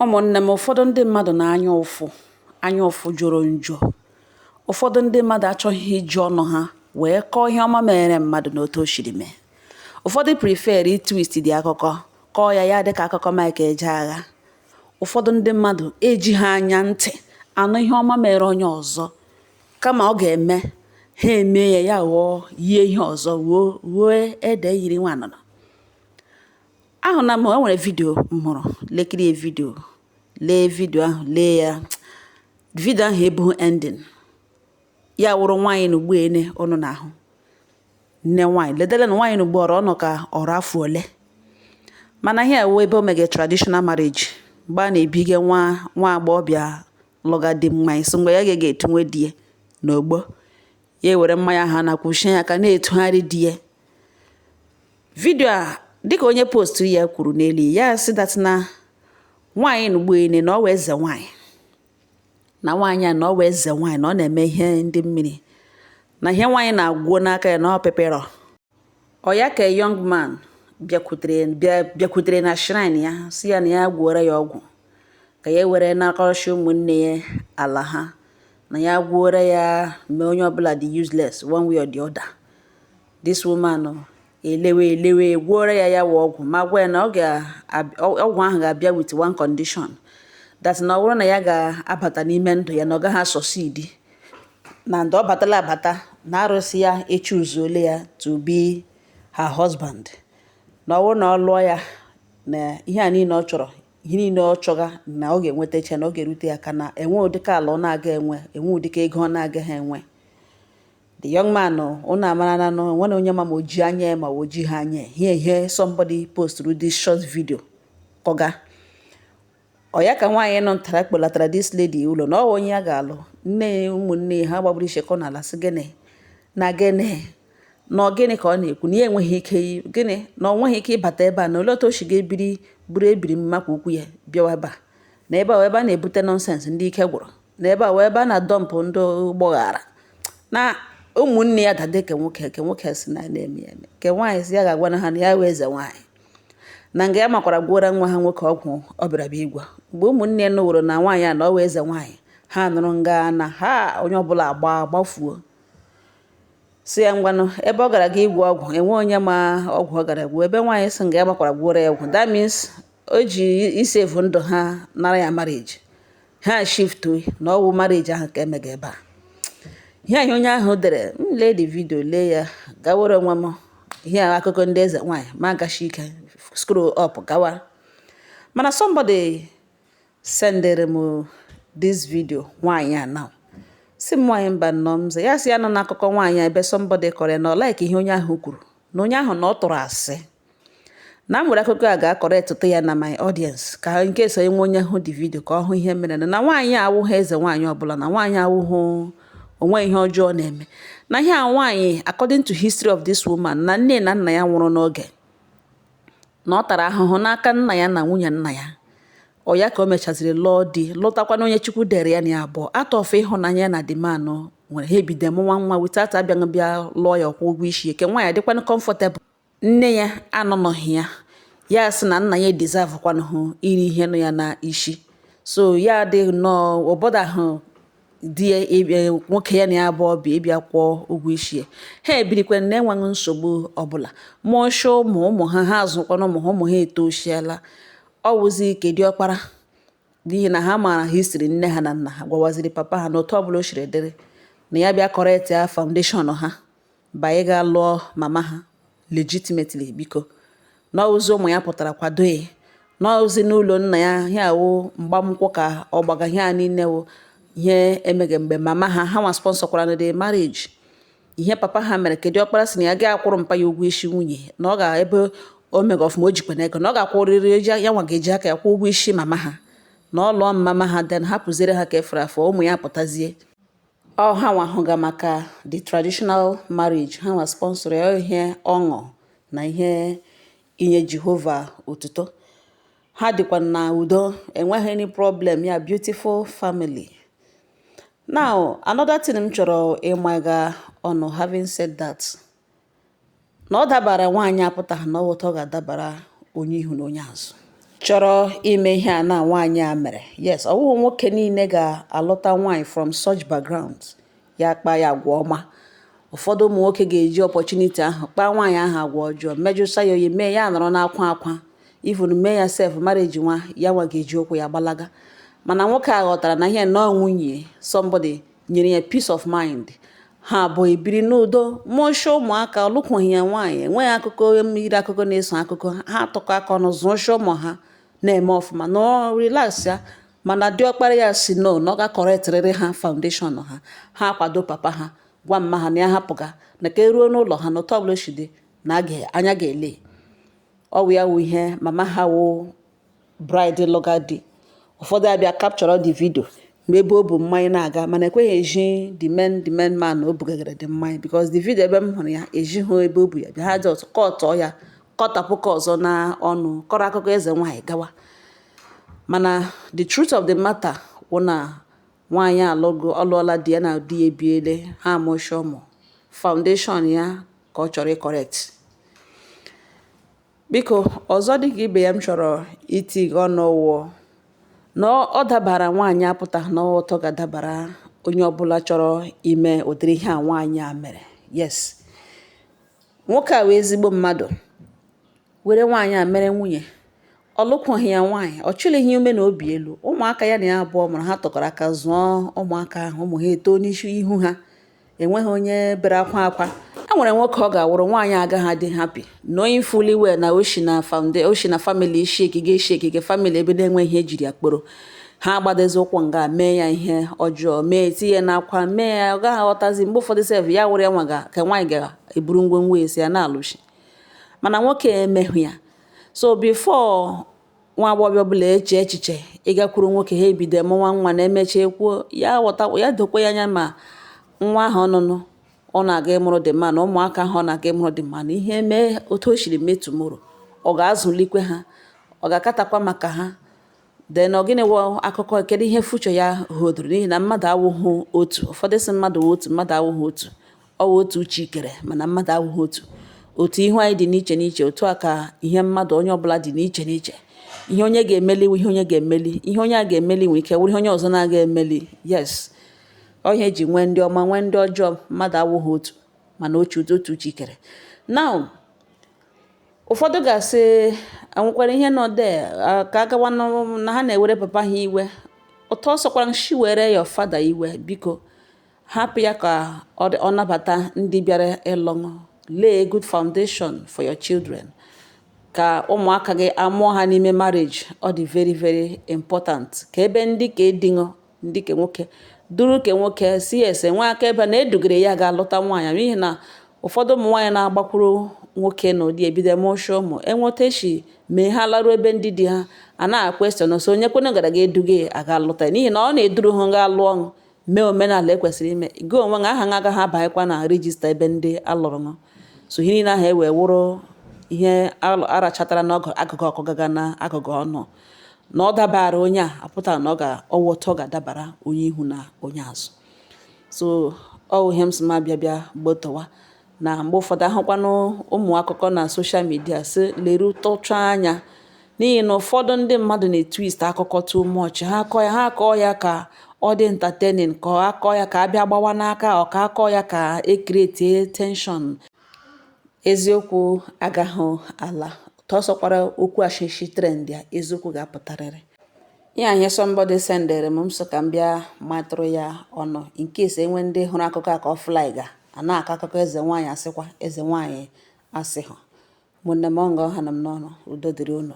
Ụmụnne m, ụfọdụ ndị mmadụ anya ụfụ jọrọ njọ. Ụfọdụ ndị mmadụ achọghị iji ọnụ ha wee kọọ ihe ọma mere mmadụ n'otu o siri mee. Ụfọdụ prefer twist dị akụkọ kọọ ya dịka akụkọ Mike Ejeagha. Ụfọdụ ndị mmadụ ejighị anya ntị anụ ihe ọma mere onye ọzọ, kama ọ ga-eme ha eme ya ghọọ yie ihe ọzọ ruo ede yiri nwa anụnụ. Ahụna m, o nwere vidio m hụrụ, lekiri vidio ahụ lee ya. Vidio ahụ ebughị ending. Ya wụrụ nwaanyị na ugbuene ọnụ n'ahụ. Nne nwaanyị ledere na nwaanyị na ugbu ọrụ ọnụ ka ọrụ afọ ole. Mana ihe ewu ebe o mege traditional marriage, mgbe a na-ebige nwa agbọghọbịa lụga di mmanya so mgbe ya ga-etunwe di ya n'ogbo, ya ewere mmanya ahụ na-akwụchie ya aka na-etugharị di ya. Vidio a dịka onye post ya kwuru n'elu ya sị dat na nwaanyị na ugbuene na ọ wee eze nwaanyị, na nwaanyị a na ọ wee eze nwaanyị, na ọ na-eme ihe ndị mmiri, na ihe nwaanyị na-agwuo n'aka ya na ọ pepero. Ọ ya ka young man bịakwutere na shrine ya si ya na ya gwuore ya ọgwụ ka ya were nakọrọchi ụmụnne ya ala ha, na ya gwuore ya mee onye ọbụla dị useless one way or the other. This woman elewe gwuore ya wụ ọgwụ ma gwa ya na ọgwụ ahụ ga-abịa with one condition, that na ọ bụrụ na ya ga-abata n'ime ndụ ya na ọ gaghị succeed, na ndụ ọ batala abata na arụsị ya echuzuole ya to be her husband, na ọ bụrụ na ọ lụọ ya na ihe a niile ọ chọrọ, ihe niile ọ chọga na ọ ga-enwetacha, na ọ ga-erute ya ka na enwe ụdịka ala ọ na-aga enwe ụdịka ego ọ na-agaghị enwe. The young man ụnụ amara na nwere onye ma o ji anya ma o ji ha anya ihe somebody post this short video kọga. Ọ ya ka nwaanyị nọ ntara kpọlatara this lady ụlọ na ọ onye ya ga-alụ. Nne ya ụmụnne ha gbagburu ichekọ n'ala sị gịnị na gịnị na gịnị ka ọ na-ekwu na ya enweghị ike gịnị na ọ nweghị ike ịbata ebe a, na olee otu o si buru ebiri mmakwa ukwu ya bịawa ebe a, na ebe a ebe a na-ebute nọnsensị ndị ike gwụrụ, na ebe a wee ebe a na-adọmpụ ndị ụgbọghara, na ụmụnne ya dade ke nwoke si na na-eme eme ke nwaanyị si ya ga-agwa na ha na ya wee eze nwaanyị, na nga ya makwara gwora nwa ha nwoke ọgwụ ọ bịara bịa ịgwa. Mgbe ụmụnne nụwụrụ na nwaanyị a na ọ wee eze nwaanyị, ha nụrụ nga na ha onye ọbụla gbafuo si ya ngwanụ ebe ọ gara ga ịgwọ ọgwụ, enwe onye ma ọgwụ ọ gara gwuo, ebe nwaanyị si nga ya makwara gwora ya ọgwụ. That means o ji isevu ndụ ha nara ya marriage, ha shift na ọwụ marriage ahụ ka emega ebe a. Ihe ahụ onye ahụ dere lee the video lee ya gawere onwe m ihe akụkọ ndị eze nwaanyị ma gashi ike scroll up gawa. Mana somebody sendere m this video nwaanyị a now si m nwaanyị mba nnọọ mze ya si ya nọ n'akụkọ nwaanyị ebe somebody kọrọ na ọ like ihe onye ahụ kwuru, na onye ahụ na ọ tụrụ asị, na m nwere akụkọ a ga-akọrọ etụta ya na my audience ka nke so enwe onye hụ the video ka ọ hụ ihe mere, na nwaanyị awụghị eze nwaanyị ọbụla, na nwaanyị awụghị onwe ihe ọjọọ na-eme, na ihe a nwaanyị according to history of this woman, na nne na nna ya nwụrụ n'oge, na ọ tara ahụhụ n'aka nna ya na nwunye nna ya. Ọ ya ka o mechaziri lụọ di, lụtakwana onye Chukwu dere ya na abụọ atọfe ịhụnanya na dimanụ nwere ha ebido mụnwa nwa without abịaghị bịa lụọ ya ọkwụ ụgwọ isi ke nwaanyị dịkwana comfortable. Nne ya anọnọghị ya sị na nna ya deserve kwanụ iri ihe nọ ya na isi, so ya adịghị nnọọ obodo ahụ di nwoke ya na ya abụọ bi ịbịa kwụọ ụgwọ isi ya. Ha ebirikwa na enweghị nsogbu ọbụla, mụọcha ụmụ ha azụkwana ụmụ ha etoshiela. Ọ wụzi ike dị ọkpara n'ihi na ha maara history nne ha na nna ha, gwawaziri papa ha na otu ọbụla o siri dịrị, na ya bịa correct ya foundation ha banye ga lụọ mama ha legitimately. Biko na ọwụzi ụmụ ya pụtara kwado ya, na ọwụzi n'ụlọ nna ya ihe awụ mgbamnkwụ ka ọ gbaga ihe a niile wụ ihe emege mgbe mama ha nwa sponsor kwara na the marriage. Ihe papa ha mere kedị ọkpara si na ya ga-akwụrụ mpa ya ụgwọ isi nwunye, na ọ ga ebe o mega ọfụma o jikwa na ego, na ọ ga-akwụrịrị ya nwa ga-eji aka ya kwụ ụgwọ isi mama ha, na ọ lụọ mama ha den hapụziere ha ka efere afọ ụmụ ya pụtazie. Ọ ha nwa hụga maka the traditional marriage, ha nwa sponsor ya ihe ọṅụ na ihe inye Jehova otuto. Ha dịkwa na udo, enweghị any problem, ya beautiful family. Now another thing m chọrọ ịmaga ọnụ, having said that, na ọ dabara nwaanyị apụtaghị na ọ ga-adabara onye ihu na onye azụ. chọrọ ime ihe a na nwaanyị a mere. Yes, ọwụghị nwoke niile ga-alọta nwaanyị from such background ya kpaa ya agwa ọma. Ụfọdụ ụmụ nwoke ga-eji opportunity ahụ kpaa nwaanyị ahụ agwa ọjọọ, mejụsa ya oyi, mee ya nọrọ n'akwa akwa, even mee ya self marriage nwa ya nwa ga-eji okwu ya gbalaga. Mana nwoke a ghọtara na ihe nọọ nwunye somebody nyere ya peace of mind. Ha abụọ ebiri n'udo, mụọcha ụmụaka, ọlụkwughị ya nwaanyị, enweghị akụkọ mmiri akụkọ na-eso akụkọ, ha atụkọ aka ọnụ zụọcha ụmụ ha na-eme ọfụma na relax ya. Mana diọkpara ya si no na ọ ga-akọretrịrị ha foundation ha, ha akwado papa ha, gwa mma ha na ya hapụga na ka eruo n'ụlọ ha na otu ọbụla ochide na anya ga-ele. Ọ wụ ya wụ ihe mama ha wụ bride lụga di. Ụfọdụ abịa capture the video mgbe ebe o bu mmanya na-aga, mana ekweghị eji the main man o bugagara the mmanya, because the video ebe m hụrụ ya ejighị ebe o bu ya bịa, ha dị otu kọtọọ ya, kọtapụka ọzọ na ọnụ, kọrọ akụkọ eze nwaanyị gawa. Mana the truth of the matter wụ na nwaanyị ọlụọla di ya na di ya ebiele, ha amụcha ụmụ, foundation ya ka ọ chọrọ ịkọrekt. Biko ọzọ dị ka ibe ya m chọrọ iti ọnụ wụ na ọ dabara nwaanyị apụta na ọtọ ga-adabara onye ọbụla chọrọ ime ụdịrị ihe a nwaanyị a mere. Yes, nwoke a wee ezigbo mmadụ were nwaanyị a mere nwunye, ọ lụkwughị ya nwaanyị, ọ chụlighị ume na obi elu. Ụmụaka ya na ya abụọ mụrụ, ha tọkọrọ aka zụọ ụmụaka ahụ, ụmụ ha eto n'isi ihu ha, enweghị onye bere akwa akwa. E nwere nwoke ọ ga-awụrụ nwaanyị agaghị adị happy knowing fully well na oshi na family shake family ebe na-enweghị ihe ejiri akporo ha agbadezi ụkwụ nga mee ya ihe ọjọọ, mee tinye n'akwa, mee ya ọ gaghị aghọtazi. Mgbe ụfọdụ sef ya wụrụ ya nwa ka nwaanyị ga-eburu ngwongwo esi ya na-alụshi, mana nwoke emeghụ ya. So before nwa agbọghọ ọbụla eche echiche ịgakwuru nwoke, ha ebido mụnwa nwa na-emecha ekwuo ya ghọta ya dokwe ya anya ma nwa ahụ ọnụnụ ọ na-aga ịmụrụ dị mma na ụmụaka ahụ ọ na-aga ịmụrụ dị mma na ihe mee otu o siri mee tomorrow, ọ ga-azụlikwe ha, ọ ga-akatakwa maka ha. Then gịnị wụ akụkọ, kedu ihe future ya hodoro? N'ihi na mmadụ awụghị otu. Ụfọdụ sị mmadụ wụ otu, mmadụ awụghị otu. Ọ wụ otu uche ikere, mana mmadụ awụghị otu. Otu ihu anyị dị n'iche n'iche, otu a ka ihe mmadụ onye ọbụla dị n'iche n'iche. Ihe onye ga-emeli wụ ihe onye ga-emeli, ihe onye a ga-emeli nwere ike wụrụ ihe onye ọzọ na-aga emeli. Yes, ọ ihe eji nwee ndị ọma nwee ndị ọjọọ. Mmadụ awụghị otu, mana otu uche ikere. Now ụfọdụ ga-asị enwekwara ihe nọ there ka agawa na ha na-ewere papa ha iwe. Ụtọ ọsọkwara nshi were your father iwe. Biko hapụ ya ka ọ nabata ndị bịara ịlụ. Lay a good foundation for your children. Ka ụmụaka gị amụọ ha n'ime marriage, ọ dị very very important. Ka ebe ndị ka edingo ndị ke nwoke duru ke nwoke si ese nwa aka ebe na edugere ya ga-alụta nwaanyị, n'ihi na ụfọdụ ụmụ nwaanyị na-agbakwuru nwoke na ụdị ebido mụcha ụmụ, enweta echi mee ha laruo ebe ndị di ha, a na-akwestion so onye kwene gara ga-eduga aga alụta, n'ihi na ọ na-eduru ha ga alụ ọṅụ mee omenala ekwesịrị ime. Gị onwe gị aha agaghị abanyekwa na regista ebe ndị alụrụ ṅụ. So ihe niile ahụ ewe wụrụ ihe arachatara n'agụgụ ọkụ gaga na agụgụ ọnụ, na ọ dabara onye a apụtara na ọwụtọ ga-adabara onye ihu na onye azụ. So ọ ihe m sị ma bịa gbotowa na mgbe ụfọdụ ahụkwanụ ụmụ akụkọ na soshal midia si leru tụcha anya, n'ihi na ụfọdụ ndị mmadụ na-etwist akụkọ too much. Ha akọọ ya ka ọ dị entertaining, ka ọ akọọ ya ka abịa gbawa n'aka, ọ ka akọọ ya ka create tension. Eziokwu agaghị ala. Tọsọkwara okwu ashishi trend ya, eziokwu ga-apụtarịrị. Ya ihe somebody sendere m so ka m bịa matụrụ ya ọnụ in case enwe ndị hụrụ akụkọ a ka ọ flyga a na-akọ akụkọ eze nwaanyị asịkwa eze nwaanyị asịghọ. Ụmụnne m ọṅụ ha na m n'ọnụ. Udo dịrị unu.